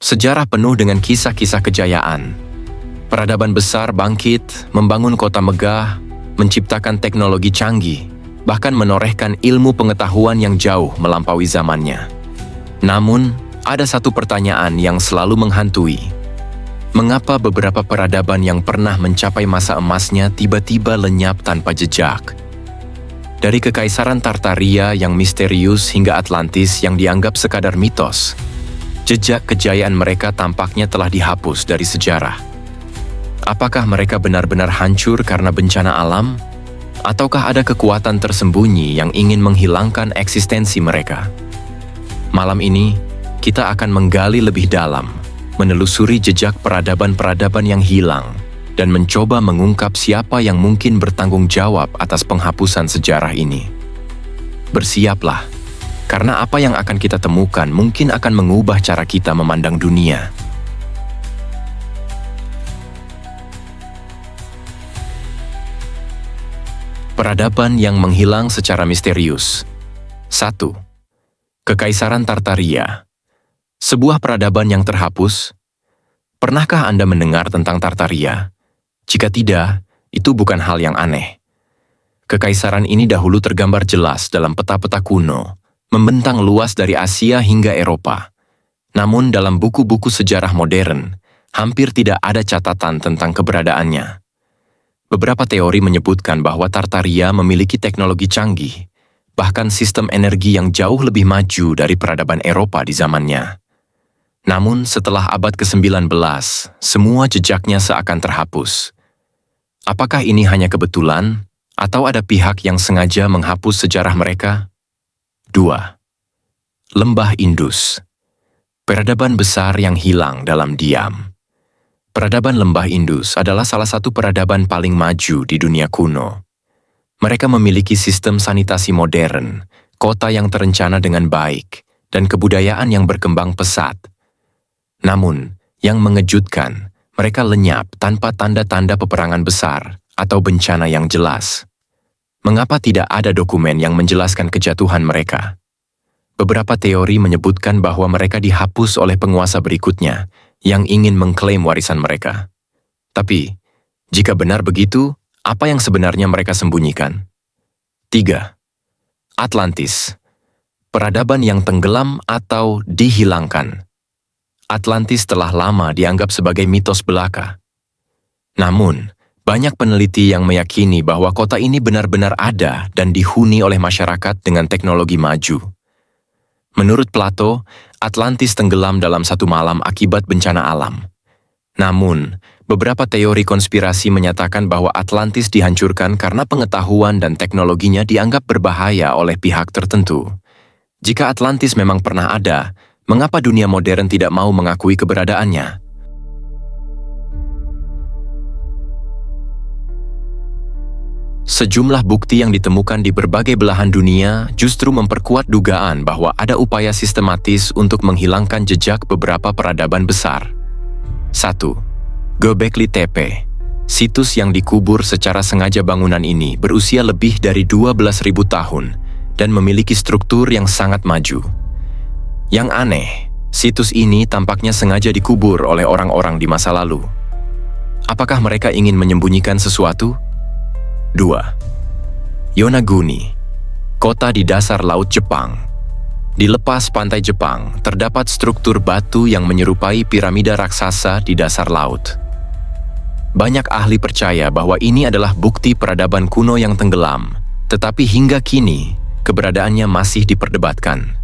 Sejarah penuh dengan kisah-kisah kejayaan. Peradaban besar bangkit, membangun kota megah, menciptakan teknologi canggih, bahkan menorehkan ilmu pengetahuan yang jauh melampaui zamannya. Namun, ada satu pertanyaan yang selalu menghantui. Mengapa beberapa peradaban yang pernah mencapai masa emasnya tiba-tiba lenyap tanpa jejak? Dari Kekaisaran Tartaria yang misterius hingga Atlantis yang dianggap sekadar mitos, jejak kejayaan mereka tampaknya telah dihapus dari sejarah. Apakah mereka benar-benar hancur karena bencana alam? Ataukah ada kekuatan tersembunyi yang ingin menghilangkan eksistensi mereka? Malam ini, kita akan menggali lebih dalam, menelusuri jejak peradaban-peradaban yang hilang, dan mencoba mengungkap siapa yang mungkin bertanggung jawab atas penghapusan sejarah ini. Bersiaplah, karena apa yang akan kita temukan mungkin akan mengubah cara kita memandang dunia. Peradaban yang menghilang secara misterius. 1. Kekaisaran Tartaria. Sebuah peradaban yang terhapus. Pernahkah Anda mendengar tentang Tartaria? Jika tidak, itu bukan hal yang aneh. Kekaisaran ini dahulu tergambar jelas dalam peta-peta kuno, membentang luas dari Asia hingga Eropa. Namun dalam buku-buku sejarah modern, hampir tidak ada catatan tentang keberadaannya. Beberapa teori menyebutkan bahwa Tartaria memiliki teknologi canggih, bahkan sistem energi yang jauh lebih maju dari peradaban Eropa di zamannya. Namun setelah abad ke-19, semua jejaknya seakan terhapus. Apakah ini hanya kebetulan, atau ada pihak yang sengaja menghapus sejarah mereka? 2. Lembah Indus. Peradaban besar yang hilang dalam diam. Peradaban Lembah Indus adalah salah satu peradaban paling maju di dunia kuno. Mereka memiliki sistem sanitasi modern, kota yang terencana dengan baik, dan kebudayaan yang berkembang pesat. Namun, yang mengejutkan, mereka lenyap tanpa tanda-tanda peperangan besar atau bencana yang jelas. Mengapa tidak ada dokumen yang menjelaskan kejatuhan mereka? Beberapa teori menyebutkan bahwa mereka dihapus oleh penguasa berikutnya yang ingin mengklaim warisan mereka. Tapi, jika benar begitu, apa yang sebenarnya mereka sembunyikan? 3. Atlantis. Peradaban yang tenggelam atau dihilangkan. Atlantis telah lama dianggap sebagai mitos belaka. Namun, banyak peneliti yang meyakini bahwa kota ini benar-benar ada dan dihuni oleh masyarakat dengan teknologi maju. Menurut Plato, Atlantis tenggelam dalam satu malam akibat bencana alam. Namun, beberapa teori konspirasi menyatakan bahwa Atlantis dihancurkan karena pengetahuan dan teknologinya dianggap berbahaya oleh pihak tertentu. Jika Atlantis memang pernah ada, mengapa dunia modern tidak mau mengakui keberadaannya? Sejumlah bukti yang ditemukan di berbagai belahan dunia justru memperkuat dugaan bahwa ada upaya sistematis untuk menghilangkan jejak beberapa peradaban besar. 1. Göbekli Tepe. Situs yang dikubur secara sengaja bangunan ini berusia lebih dari 12.000 tahun dan memiliki struktur yang sangat maju. Yang aneh, situs ini tampaknya sengaja dikubur oleh orang-orang di masa lalu. Apakah mereka ingin menyembunyikan sesuatu? 2. Yonaguni, kota di dasar laut Jepang. Di lepas pantai Jepang, terdapat struktur batu yang menyerupai piramida raksasa di dasar laut. Banyak ahli percaya bahwa ini adalah bukti peradaban kuno yang tenggelam, tetapi hingga kini, keberadaannya masih diperdebatkan.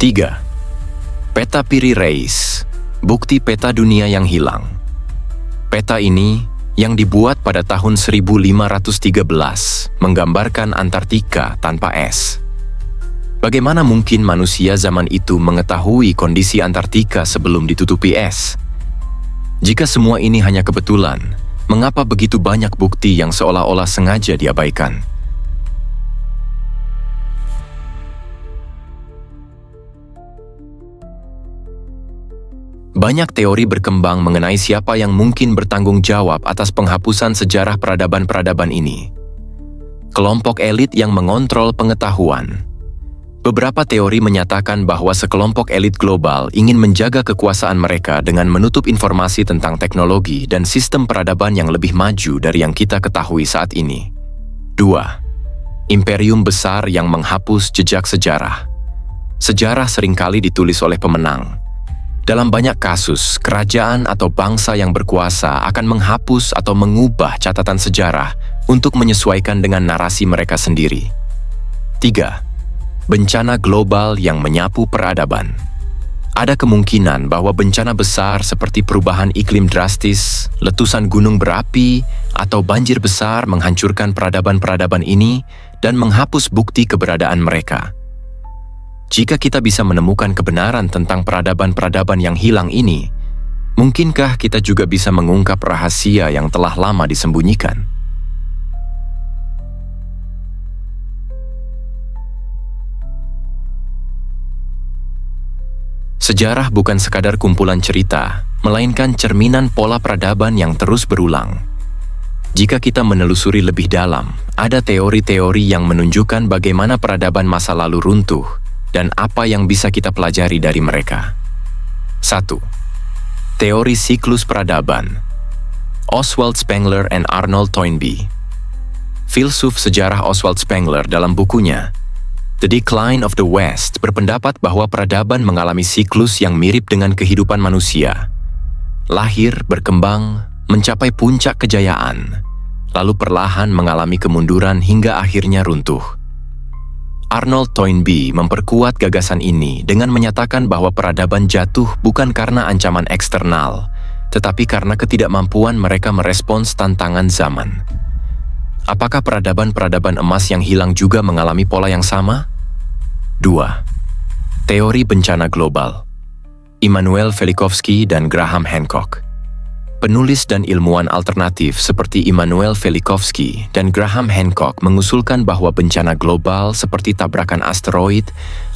3. Peta Piri Reis, bukti peta dunia yang hilang. Peta ini yang dibuat pada tahun 1513, menggambarkan Antartika tanpa es. Bagaimana mungkin manusia zaman itu mengetahui kondisi Antartika sebelum ditutupi es? Jika semua ini hanya kebetulan, mengapa begitu banyak bukti yang seolah-olah sengaja diabaikan? Banyak teori berkembang mengenai siapa yang mungkin bertanggung jawab atas penghapusan sejarah peradaban-peradaban ini. Kelompok elit yang mengontrol pengetahuan. Beberapa teori menyatakan bahwa sekelompok elit global ingin menjaga kekuasaan mereka dengan menutup informasi tentang teknologi dan sistem peradaban yang lebih maju dari yang kita ketahui saat ini. 2. Imperium besar yang menghapus jejak sejarah. Sejarah seringkali ditulis oleh pemenang. Dalam banyak kasus, kerajaan atau bangsa yang berkuasa akan menghapus atau mengubah catatan sejarah untuk menyesuaikan dengan narasi mereka sendiri. 3. Bencana global yang menyapu peradaban. Ada kemungkinan bahwa bencana besar seperti perubahan iklim drastis, letusan gunung berapi, atau banjir besar menghancurkan peradaban-peradaban ini dan menghapus bukti keberadaan mereka. Jika kita bisa menemukan kebenaran tentang peradaban-peradaban yang hilang ini, mungkinkah kita juga bisa mengungkap rahasia yang telah lama disembunyikan? Sejarah bukan sekadar kumpulan cerita, melainkan cerminan pola peradaban yang terus berulang. Jika kita menelusuri lebih dalam, ada teori-teori yang menunjukkan bagaimana peradaban masa lalu runtuh dan apa yang bisa kita pelajari dari mereka. 1. Teori siklus peradaban. Oswald Spengler and Arnold Toynbee. Filsuf sejarah Oswald Spengler dalam bukunya The Decline of the West berpendapat bahwa peradaban mengalami siklus yang mirip dengan kehidupan manusia. Lahir, berkembang, mencapai puncak kejayaan, lalu perlahan mengalami kemunduran hingga akhirnya runtuh. Arnold Toynbee memperkuat gagasan ini dengan menyatakan bahwa peradaban jatuh bukan karena ancaman eksternal, tetapi karena ketidakmampuan mereka merespons tantangan zaman. Apakah peradaban-peradaban emas yang hilang juga mengalami pola yang sama? 2. Teori bencana global. Immanuel Velikovsky dan Graham Hancock. Penulis dan ilmuwan alternatif seperti Immanuel Velikovsky dan Graham Hancock mengusulkan bahwa bencana global seperti tabrakan asteroid,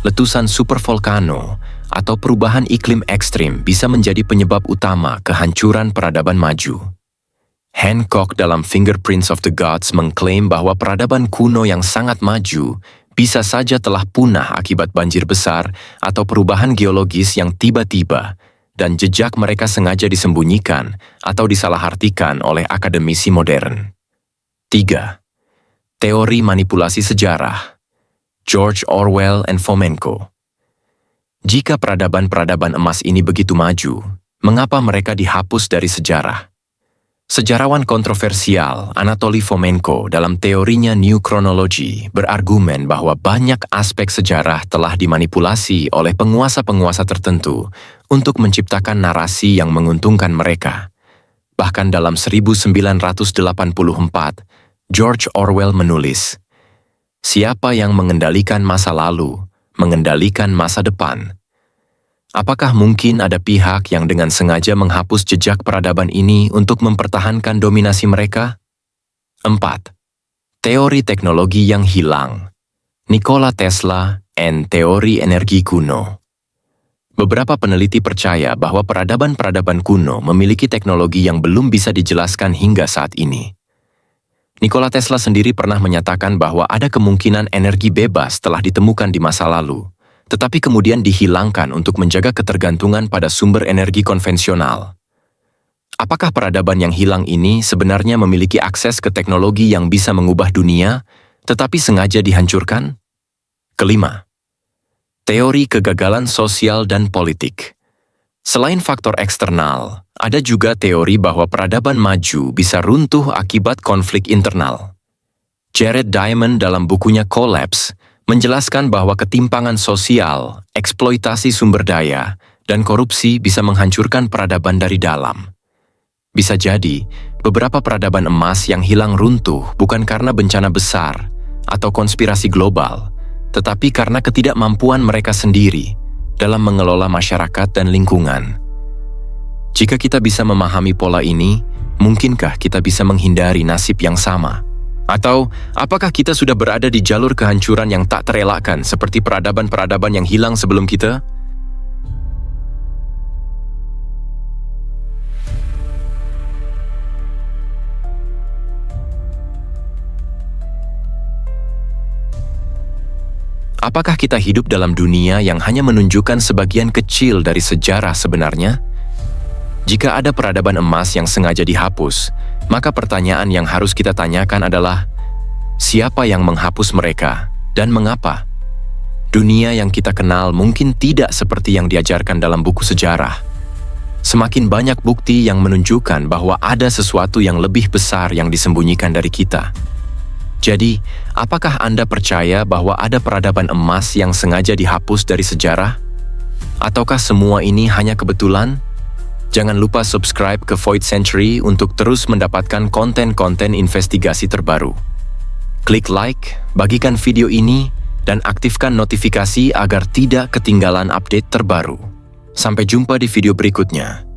letusan supervolcano, atau perubahan iklim ekstrim bisa menjadi penyebab utama kehancuran peradaban maju. Hancock dalam Fingerprints of the Gods mengklaim bahwa peradaban kuno yang sangat maju bisa saja telah punah akibat banjir besar atau perubahan geologis yang tiba-tiba dan jejak mereka sengaja disembunyikan atau disalahartikan oleh akademisi modern. 3. Teori manipulasi sejarah. George Orwell and Fomenko. Jika peradaban-peradaban emas ini begitu maju, mengapa mereka dihapus dari sejarah? Sejarawan kontroversial Anatoly Fomenko dalam teorinya New Chronology berargumen bahwa banyak aspek sejarah telah dimanipulasi oleh penguasa-penguasa tertentu untuk menciptakan narasi yang menguntungkan mereka. Bahkan dalam 1984, George Orwell menulis, "Siapa yang mengendalikan masa lalu, mengendalikan masa depan." Apakah mungkin ada pihak yang dengan sengaja menghapus jejak peradaban ini untuk mempertahankan dominasi mereka? 4. Teori teknologi yang hilang. Nikola Tesla and teori energi kuno. Beberapa peneliti percaya bahwa peradaban-peradaban kuno memiliki teknologi yang belum bisa dijelaskan hingga saat ini. Nikola Tesla sendiri pernah menyatakan bahwa ada kemungkinan energi bebas telah ditemukan di masa lalu, tetapi kemudian dihilangkan untuk menjaga ketergantungan pada sumber energi konvensional. Apakah peradaban yang hilang ini sebenarnya memiliki akses ke teknologi yang bisa mengubah dunia, tetapi sengaja dihancurkan? 5. Teori kegagalan sosial dan politik. Selain faktor eksternal, ada juga teori bahwa peradaban maju bisa runtuh akibat konflik internal. Jared Diamond dalam bukunya Collapse menjelaskan bahwa ketimpangan sosial, eksploitasi sumber daya, dan korupsi bisa menghancurkan peradaban dari dalam. Bisa jadi, beberapa peradaban emas yang hilang runtuh bukan karena bencana besar atau konspirasi global, tetapi karena ketidakmampuan mereka sendiri dalam mengelola masyarakat dan lingkungan. Jika kita bisa memahami pola ini, mungkinkah kita bisa menghindari nasib yang sama? Atau, apakah kita sudah berada di jalur kehancuran yang tak terelakkan seperti peradaban-peradaban yang hilang sebelum kita? Apakah kita hidup dalam dunia yang hanya menunjukkan sebagian kecil dari sejarah sebenarnya? Jika ada peradaban emas yang sengaja dihapus, maka pertanyaan yang harus kita tanyakan adalah, siapa yang menghapus mereka dan mengapa? Dunia yang kita kenal mungkin tidak seperti yang diajarkan dalam buku sejarah. Semakin banyak bukti yang menunjukkan bahwa ada sesuatu yang lebih besar yang disembunyikan dari kita. Jadi, apakah Anda percaya bahwa ada peradaban emas yang sengaja dihapus dari sejarah? Ataukah semua ini hanya kebetulan? Jangan lupa subscribe ke Void Century untuk terus mendapatkan konten-konten investigasi terbaru. Klik like, bagikan video ini, dan aktifkan notifikasi agar tidak ketinggalan update terbaru. Sampai jumpa di video berikutnya.